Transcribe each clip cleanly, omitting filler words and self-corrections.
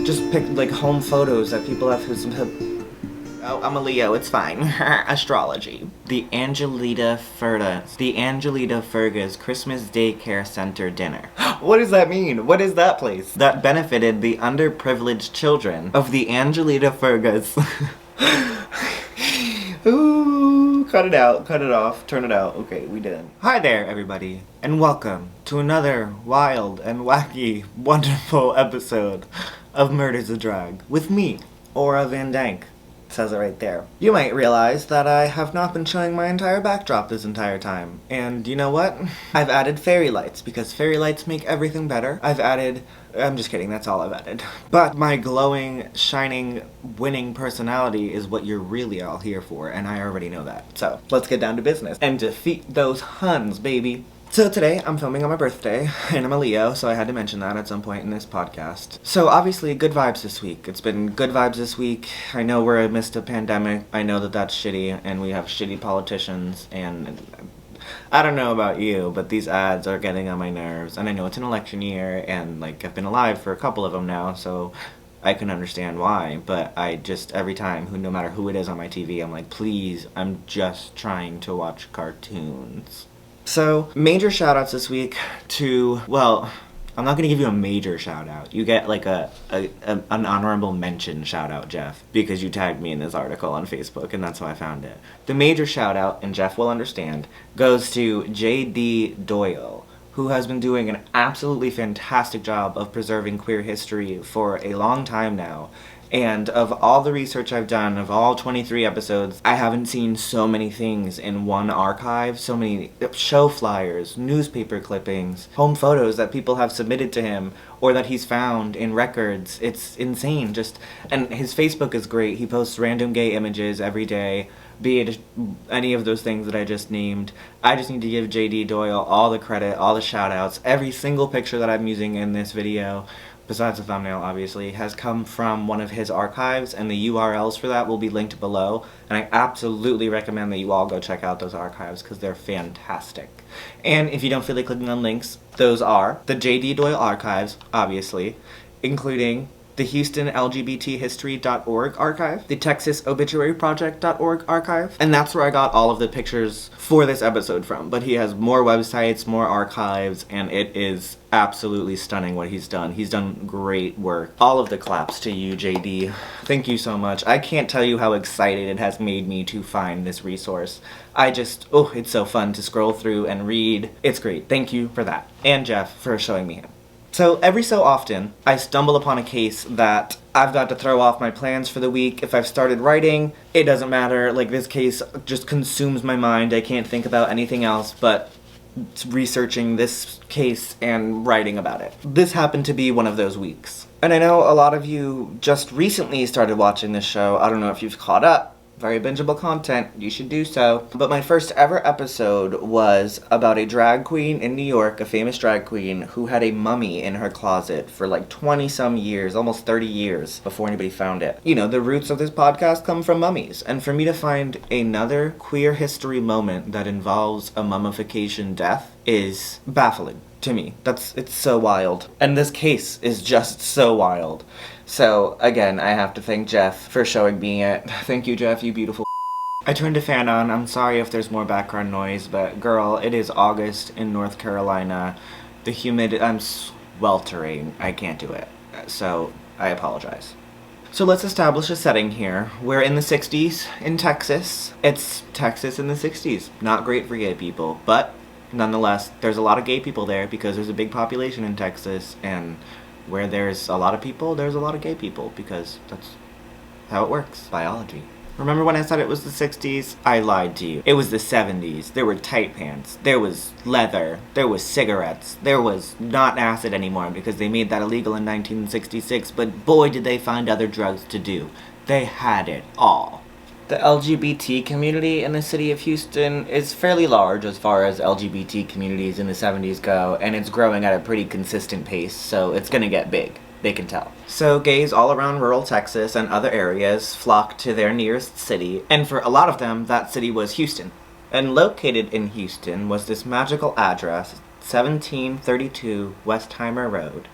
Just pick, like, home photos that people have Oh, I'm a Leo, it's fine. Astrology. The Angelita Ferga's Christmas Daycare Center dinner. What does that mean? What is that place? That benefited the underprivileged children of the Angelita Fergas. Ooh, cut it out, cut it off, turn it out. Okay, we did. Hi there, everybody, and welcome to another wild and wacky, wonderful episode of Murder's a Drag with me, Aura Van Dank. Says it right there. You might realize that I have not been showing my entire backdrop this entire time. And you know what? I've added fairy lights, because fairy lights make everything better. I'm just kidding, that's all I've added. But my glowing, shining, winning personality is what you're really all here for, and I already know that. So, let's get down to business and defeat those Huns, baby. So today, I'm filming on my birthday, and I'm a Leo, so I had to mention that at some point in this podcast. So obviously, good vibes this week. It's been good vibes this week. I know we're amidst a pandemic. I know that that's shitty, and we have shitty politicians, and I don't know about you, but these ads are getting on my nerves. And I know it's an election year, and, like, I've been alive for a couple of them now, so I can understand why. But I just, every time, no matter who it is on my TV, I'm like, please, I'm just trying to watch cartoons. So, major shoutouts this week to, well, I'm not going to give you a major shoutout. You get like an honorable mention shoutout, Jeff, because you tagged me in this article on Facebook, and that's how I found it. The major shoutout, and Jeff will understand, goes to J.D. Doyle, who has been doing an absolutely fantastic job of preserving queer history for a long time now. And of all the research I've done, of all 23 episodes, I haven't seen so many things in one archive, so many show flyers, newspaper clippings, home photos that people have submitted to him, or that he's found in records. It's insane, and his Facebook is great. He posts random gay images every day, be it any of those things that I just named. I just need to give J.D. Doyle all the credit, all the shout-outs. Every single picture that I'm using in this video, besides the thumbnail obviously, has come from one of his archives, and the URLs for that will be linked below, and I absolutely recommend that you all go check out those archives because they're fantastic. And if you don't feel like clicking on links, those are the J.D. Doyle archives, obviously, including the Houston LGBThistory.org archive, the Texas Obituaryproject.org archive, and that's where I got all of the pictures for this episode from. But he has more websites, more archives, and it is absolutely stunning what he's done. He's done great work. All of the claps to you, JD. Thank you so much. I can't tell you how excited it has made me to find this resource. It's so fun to scroll through and read. It's great. Thank you for that. And Jeff for showing me him. So every so often, I stumble upon a case that I've got to throw off my plans for the week. If I've started writing, it doesn't matter. Like, this case just consumes my mind. I can't think about anything else but researching this case and writing about it. This happened to be one of those weeks. And I know a lot of you just recently started watching this show. I don't know if you've caught up. Very bingeable content, you should do so. But my first ever episode was about a drag queen in New York, a famous drag queen, who had a mummy in her closet for like 20-some years, almost 30 years, before anybody found it. You know, the roots of this podcast come from mummies, and for me to find another queer history moment that involves a mummification death is baffling to me. It's so wild. And this case is just so wild. So, again, I have to thank Jeff for showing me it. Thank you, Jeff, you beautiful. I turned a fan on. I'm sorry if there's more background noise, but girl, it is August in North Carolina. I'm sweltering. I can't do it. So, I apologize. So let's establish a setting here. We're in the 60s in Texas. It's Texas in the 60s. Not great for gay people, but nonetheless, there's a lot of gay people there because there's a big population in Texas, and where there's a lot of people, there's a lot of gay people, because that's how it works. Biology. Remember when I said it was the 60s? I lied to you. It was the 70s. There were tight pants. There was leather. There was cigarettes. There was not acid anymore because they made that illegal in 1966, but boy did they find other drugs to do. They had it all. The LGBT community in the city of Houston is fairly large as far as LGBT communities in the 70s go, and it's growing at a pretty consistent pace, so it's gonna get big. They can tell. So gays all around rural Texas and other areas flocked to their nearest city, and for a lot of them, that city was Houston. And located in Houston was this magical address 1732 Westheimer Road.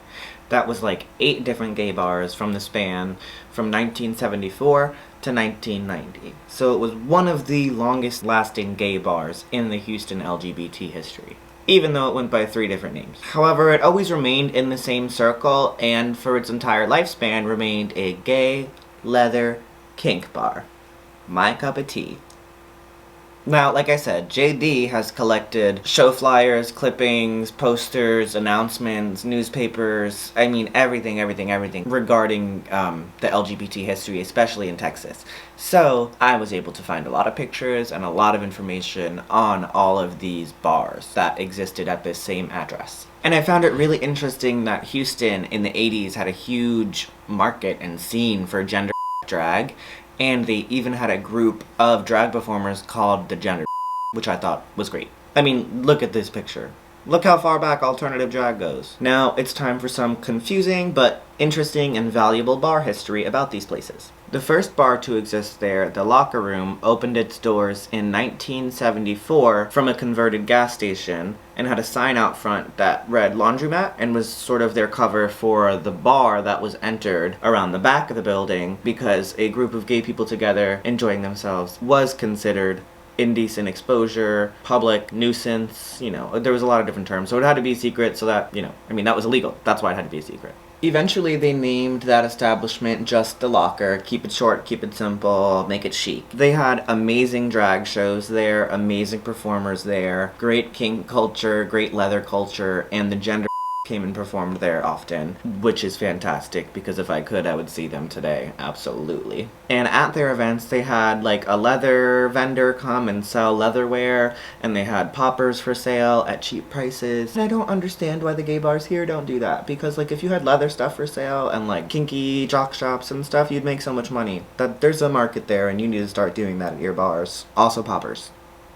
That was like 8 different gay bars from the span from 1974 to 1990. So it was one of the longest lasting gay bars in the Houston LGBT history, even though it went by 3 different names. However, it always remained in the same circle, and for its entire lifespan remained a gay, leather, kink bar. My cup of tea. Now, like I said, JD has collected show flyers, clippings, posters, announcements, newspapers, I mean everything regarding the LGBT history, especially in Texas. So, I was able to find a lot of pictures and a lot of information on all of these bars that existed at this same address. And I found it really interesting that Houston in the 80s had a huge market and scene for gender drag, and they even had a group of drag performers called the Gender, which I thought was great. I mean, look at this picture. Look how far back alternative drag goes. Now, it's time for some confusing but interesting and valuable bar history about these places. The first bar to exist there, the Locker Room, opened its doors in 1974 from a converted gas station and had a sign out front that read laundromat and was sort of their cover for the bar that was entered around the back of the building, because a group of gay people together enjoying themselves was considered indecent exposure, public nuisance, there was a lot of different terms. So it had to be secret so that, that was illegal. That's why it had to be a secret. Eventually, they named that establishment just The Locker. Keep it short, keep it simple, make it chic. They had amazing drag shows there, amazing performers there, great kink culture, great leather culture, and the gender came and performed there often, which is fantastic, because if I could, I would see them today. Absolutely. And at their events, they had like a leather vendor come and sell leatherware, and they had poppers for sale at cheap prices. And I don't understand why the gay bars here don't do that, because like if you had leather stuff for sale and like kinky jock shops and stuff, you'd make so much money. That there's a market there, and you need to start doing that at your bars. Also poppers.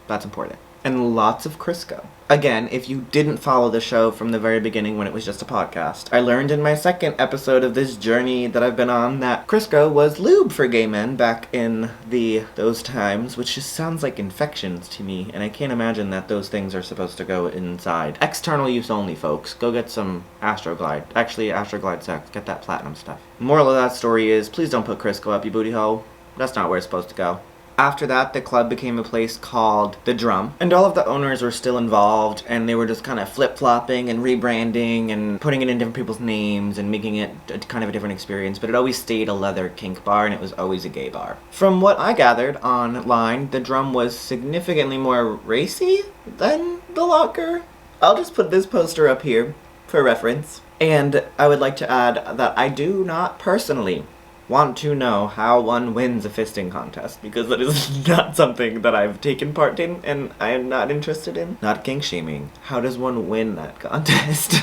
That's important. And lots of Crisco. Again, if you didn't follow the show from the very beginning when it was just a podcast, I learned in my second episode of this journey that I've been on that Crisco was lube for gay men back in those times, which just sounds like infections to me, and I can't imagine that those things are supposed to go inside. External use only, folks. Go get some Astroglide. Actually, Astroglide sex. Get that platinum stuff. Moral of that story is, please don't put Crisco up, you booty hole. That's not where it's supposed to go. After that, the club became a place called The Drum, and all of the owners were still involved, and they were just kind of flip-flopping and rebranding and putting it in different people's names and making it kind of a different experience, but it always stayed a leather kink bar, and it was always a gay bar. From what I gathered online, The Drum was significantly more racy than The Locker. I'll just put this poster up here for reference, and I would like to add that I do not personally want to know how one wins a fisting contest, because that is not something that I've taken part in and I am not interested in. Not kink shaming. How does one win that contest?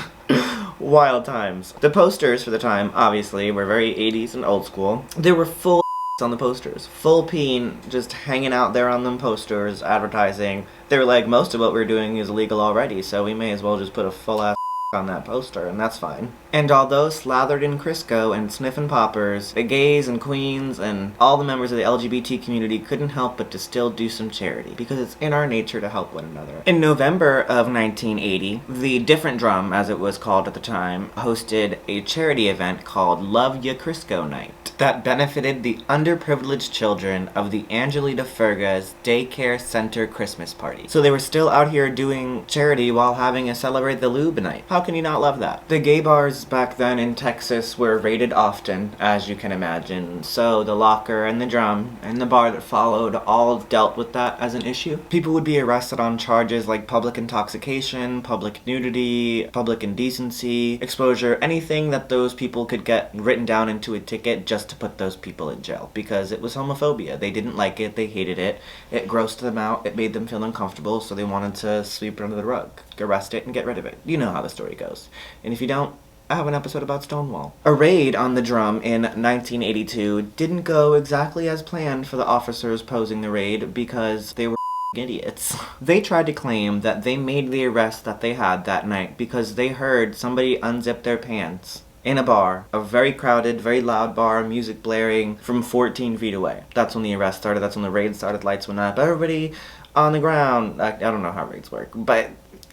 Wild times. The posters for the time, obviously, were very 80s and old school. There were full on the posters. Full peen just hanging out there on them posters, advertising. They were like, most of what we're doing is illegal already, so we may as well just put a full ass on that poster, and that's fine. And although slathered in Crisco and sniffing poppers, the gays and queens and all the members of the LGBT community couldn't help but to still do some charity, because it's in our nature to help one another. In November of 1980, the Different Drum, as it was called at the time, hosted a charity event called Love Ya Crisco Night that benefited the underprivileged children of the Angelita Ferga's Daycare Center Christmas party. So they were still out here doing charity while having a Celebrate the Lube night. How can you not love that? The gay bars back then in Texas were raided often, as you can imagine, so the Locker and the Drum and the bar that followed all dealt with that as an issue. People would be arrested on charges like public intoxication, public nudity, public indecency, exposure, anything that those people could get written down into a ticket just to put those people in jail, because it was homophobia. They didn't like it, they hated it, it grossed them out, it made them feel uncomfortable, so they wanted to sweep it under the rug, arrest it, and get rid of it. You know how the story goes. And if you don't, I have an episode about Stonewall. A raid on the Drum in 1982 didn't go exactly as planned for the officers posing the raid, because they were idiots. They tried to claim that they made the arrest that they had that night because they heard somebody unzip their pants in a bar, a very crowded, very loud bar, music blaring from 14 feet away. That's when the arrest started, that's when the raid started, lights went up, everybody on the ground. I don't know how raids work, but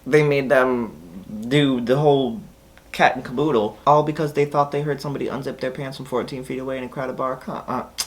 they made them do the whole cat and caboodle, all because they thought they heard somebody unzip their pants from 14 feet away in a crowded bar?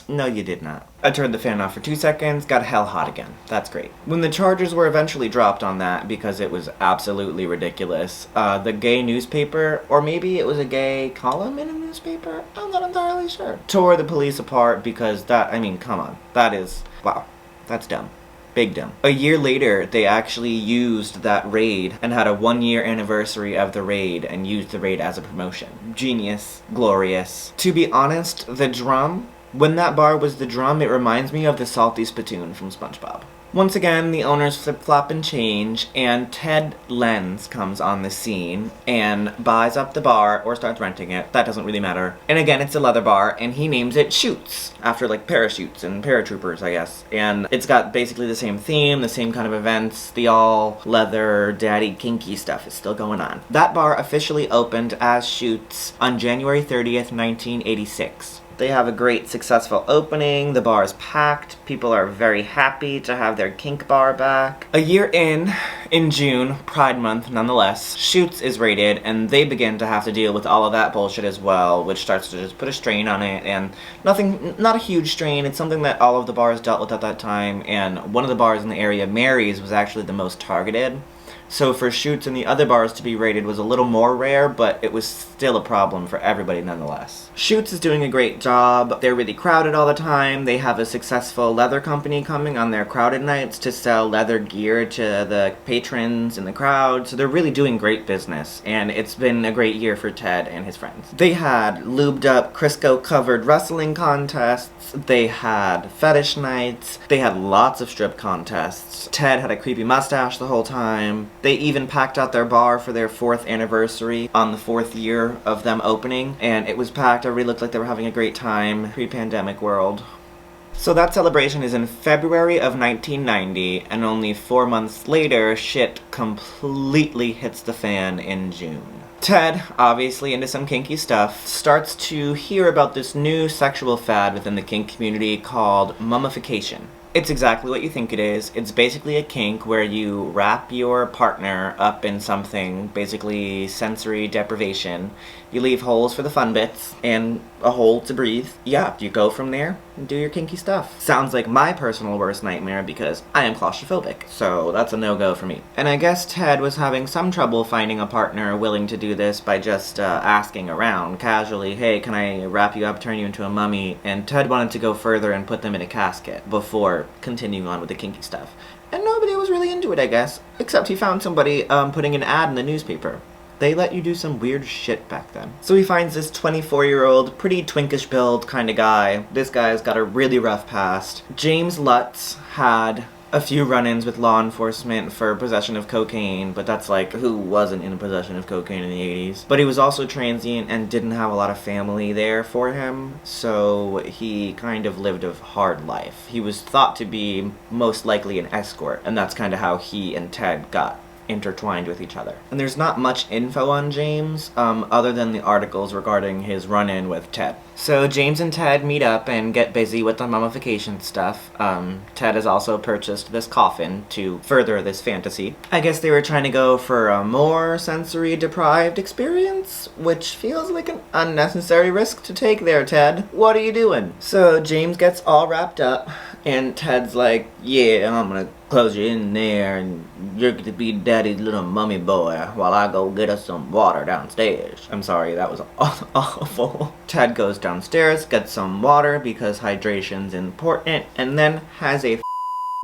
No, you did not. I turned the fan off for 2 seconds, got hell hot again. That's great. When the charges were eventually dropped on that, because it was absolutely ridiculous, the gay newspaper, or maybe it was a gay column in a newspaper, I'm not entirely sure, tore the police apart because that, I mean, come on. That is, wow, that's dumb. Big dumb. A year later, they actually used that raid and had a 1-year anniversary of the raid and used the raid as a promotion. Genius. Glorious. To be honest, the drum, when that bar was the drum, it reminds me of the salty spittoon from SpongeBob. Once again, the owners flip-flop and change, and Ted Lenz comes on the scene and buys up the bar, or starts renting it. That doesn't really matter. And again, it's a leather bar, and he names it Shoots, after like parachutes and paratroopers, I guess. And it's got basically the same theme, the same kind of events. The all-leather, daddy, kinky stuff is still going on. That bar officially opened as Shoots on January 30th, 1986. They have a great, successful opening. The bar is packed. People are very happy to have their kink bar back. A year in June, Pride Month nonetheless, Shoots is raided, and they begin to have to deal with all of that bullshit as well, which starts to just put a strain on it, and not a huge strain. It's something that all of the bars dealt with at that time, and one of the bars in the area, Mary's, was actually the most targeted. So for Shoots and the other bars to be raided was a little more rare, but it was still a problem for everybody nonetheless. Shoots is doing a great job. They're really crowded all the time. They have a successful leather company coming on their crowded nights to sell leather gear to the patrons in the crowd. So they're really doing great business, and it's been a great year for Ted and his friends. They had lubed up Crisco-covered wrestling contests. They had fetish nights. They had lots of strip contests. Ted had a creepy mustache the whole time. They even packed out their bar for their 4th anniversary on the 4th year of them opening, and it was packed. Everybody looked like they were having a great time. Pre-pandemic world. So that celebration is in February of 1990, and only 4 months later, shit completely hits the fan in June. Ted, obviously into some kinky stuff, starts to hear about this new sexual fad within the kink community called mummification. It's exactly what you think it is. It's basically a kink where you wrap your partner up in something, basically sensory deprivation. You leave holes for the fun bits, and a hole to breathe. Yeah, you go from there and do your kinky stuff. Sounds like my personal worst nightmare because I am claustrophobic, so that's a no-go for me. And I guess Ted was having some trouble finding a partner willing to do this by just asking around casually, hey, can I wrap you up, turn you into a mummy? And Ted wanted to go further and put them in a casket before continuing on with the kinky stuff. And nobody was really into it, I guess, except he found somebody putting an ad in the newspaper. They let you do some weird shit back then. So he finds this 24-year-old, pretty twinkish build kind of guy. This guy's got a really rough past. James Lutz had a few run-ins with law enforcement for possession of cocaine, but that's like, who wasn't in possession of cocaine in the 80s? But he was also transient and didn't have a lot of family there for him, so he kind of lived a hard life. He was thought to be most likely an escort, and that's kind of how he and Ted got intertwined with each other. And there's not much info on James, other than the articles regarding his run-in with Ted. So James and Ted meet up and get busy with the mummification stuff. Ted has also purchased this coffin to further this fantasy. I guess they were trying to go for a more sensory-deprived experience, which feels like an unnecessary risk to take there, Ted. What are you doing? So James gets all wrapped up, and Ted's like, yeah, I'm gonna close you in there, and you're gonna be daddy's little mummy boy while I go get us some water downstairs. I'm sorry, that was awful. Ted goes downstairs, gets some water because hydration's important, and then has a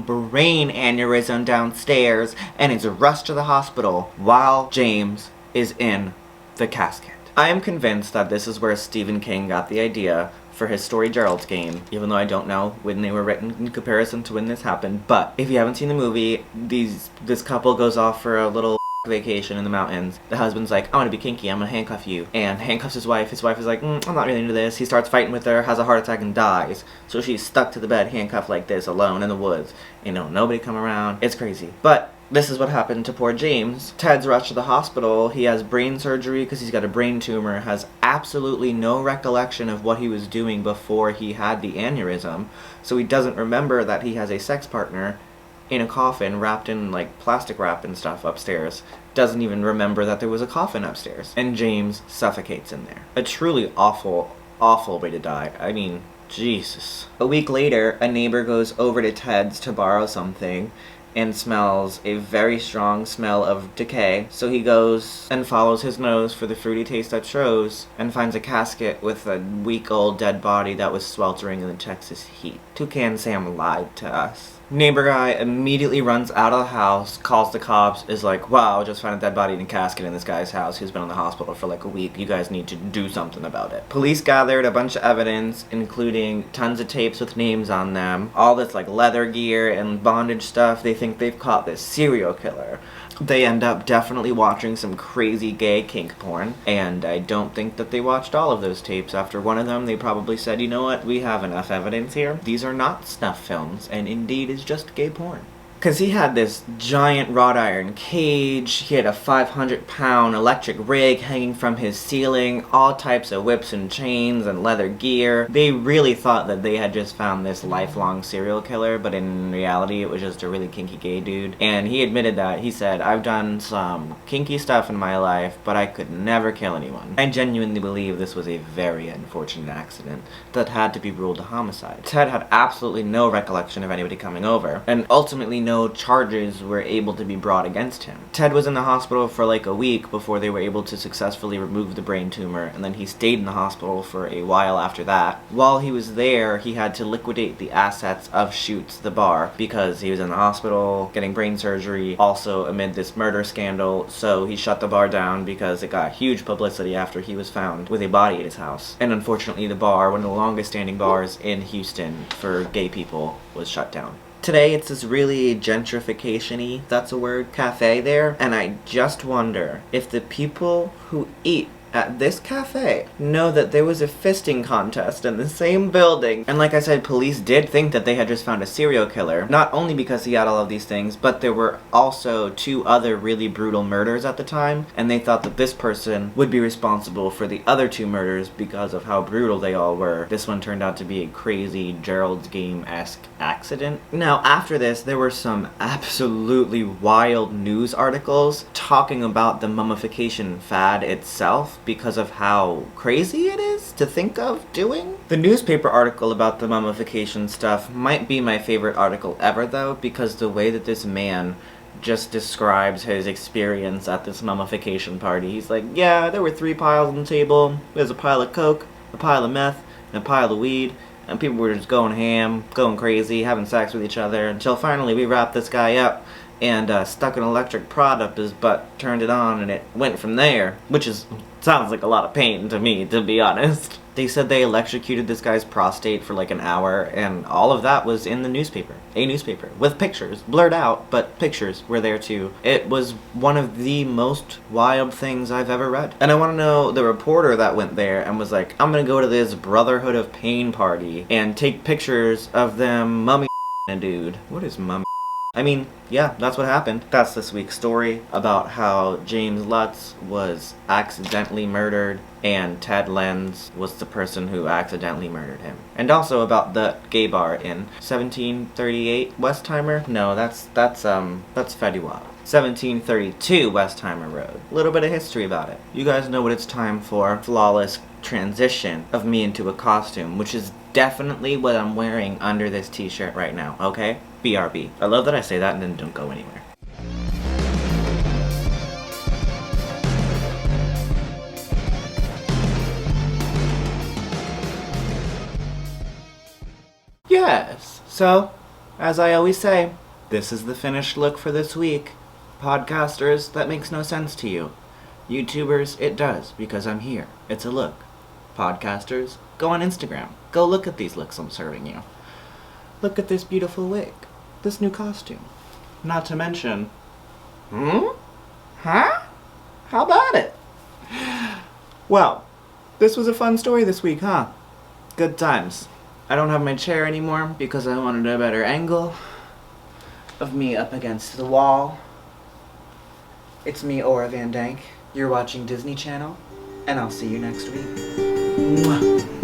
brain aneurysm downstairs and is rushed to the hospital while James is in the casket. I am convinced that this is where Stephen King got the idea for his story Gerald's Game, even though I don't know when they were written in comparison to when this happened. But if you haven't seen the movie, this couple goes off for a little vacation in the mountains. The husband's like, I want to be kinky, I'm gonna handcuff you, and handcuffs his wife. His wife is like, I'm not really into this. He starts fighting with her, has a heart attack, and dies. So she's stuck to the bed, handcuffed like this, alone in the woods. You know, nobody come around. It's crazy. But this is what happened to poor James. Ted's rushed to the hospital. He has brain surgery because he's got a brain tumor, has absolutely no recollection of what he was doing before he had the aneurysm, so he doesn't remember that he has a sex partner, in a coffin wrapped in like plastic wrap and stuff upstairs, doesn't even remember that there was a coffin upstairs, and James suffocates in there. A truly awful, awful way to die. I mean, Jesus. A week later, a neighbor goes over to Ted's to borrow something and smells a very strong smell of decay. So he goes and follows his nose for the fruity taste that shows and finds a casket with a week-old dead body that was sweltering in the Texas heat. Toucan Sam lied to us. Neighbor guy immediately runs out of the house, calls the cops, is like, wow, just found a dead body in a casket in this guy's house who's been in the hospital for like a week. You guys need to do something about it. Police gathered a bunch of evidence, including tons of tapes with names on them, all this like leather gear and bondage stuff. They think they've caught this serial killer. They end up definitely watching some crazy gay kink porn, and I don't think that they watched all of those tapes. After one of them, they probably said, you know what, we have enough evidence here. These are not snuff films, and indeed is just gay porn. Because he had this giant wrought iron cage, he had a 500-pound electric rig hanging from his ceiling, all types of whips and chains and leather gear. They really thought that they had just found this lifelong serial killer, but in reality it was just a really kinky gay dude. And he admitted that. He said, I've done some kinky stuff in my life, but I could never kill anyone. I genuinely believe this was a very unfortunate accident that had to be ruled a homicide. Ted had absolutely no recollection of anybody coming over, and ultimately no charges were able to be brought against him. Ted was in the hospital for like a week before they were able to successfully remove the brain tumor, and then he stayed in the hospital for a while after that. While he was there, he had to liquidate the assets of Shoutouts, the bar, because he was in the hospital getting brain surgery, also amid this murder scandal, so he shut the bar down because it got huge publicity after he was found with a body at his house. And unfortunately, the bar, one of the longest standing bars in Houston for gay people, was shut down. Today it's this really gentrification-y, that's a word, cafe there, and I just wonder if the people who eat at this cafe know that there was a fisting contest in the same building. And like I said, police did think that they had just found a serial killer, not only because he had all of these things, but there were also 2 other really brutal murders at the time, and they thought that this person would be responsible for the other 2 murders because of how brutal they all were. This one turned out to be a crazy Gerald's Game-esque accident. Now, after this, there were some absolutely wild news articles talking about the mummification fad itself, because of how crazy it is to think of doing. The newspaper article about the mummification stuff might be my favorite article ever though, because the way that this man just describes his experience at this mummification party. He's like, yeah, there were 3 piles on the table. There's a pile of coke, a pile of meth, and a pile of weed. And people were just going ham, going crazy, having sex with each other, until finally we wrapped this guy up and stuck an electric prod up his butt, turned it on, and it went from there. Which sounds like a lot of pain to me, to be honest. They said they electrocuted this guy's prostate for like an hour, and all of that was in the newspaper. A newspaper. With pictures. Blurred out, but pictures were there too. It was one of the most wild things I've ever read. And I want to know the reporter that went there and was like, I'm gonna go to this Brotherhood of Pain party and take pictures of them mummy a dude. What is mummy? I mean, yeah, that's what happened. That's this week's story about how James Lutz was accidentally murdered and Ted Lenz was the person who accidentally murdered him. And also about the gay bar in 1738 Westheimer? No, that's Fetty Wap. 1732 Westheimer Road. A little bit of history about it. You guys know what it's time for. Flawless transition of me into a costume, which is definitely what I'm wearing under this t-shirt right now, okay? BRB. I love that I say that and then don't go anywhere. Yes, so, as I always say, this is the finished look for this week. Podcasters, that makes no sense to you. YouTubers, it does, because I'm here. It's a look. Podcasters, go on Instagram. Go look at these looks I'm serving you. Look at this beautiful wig. This new costume. Not to mention... Huh? How about it? Well, this was a fun story this week, huh? Good times. I don't have my chair anymore because I wanted a better angle of me up against the wall. It's me, Aura Van Dank. You're watching Disney Channel, and I'll see you next week. Mwah.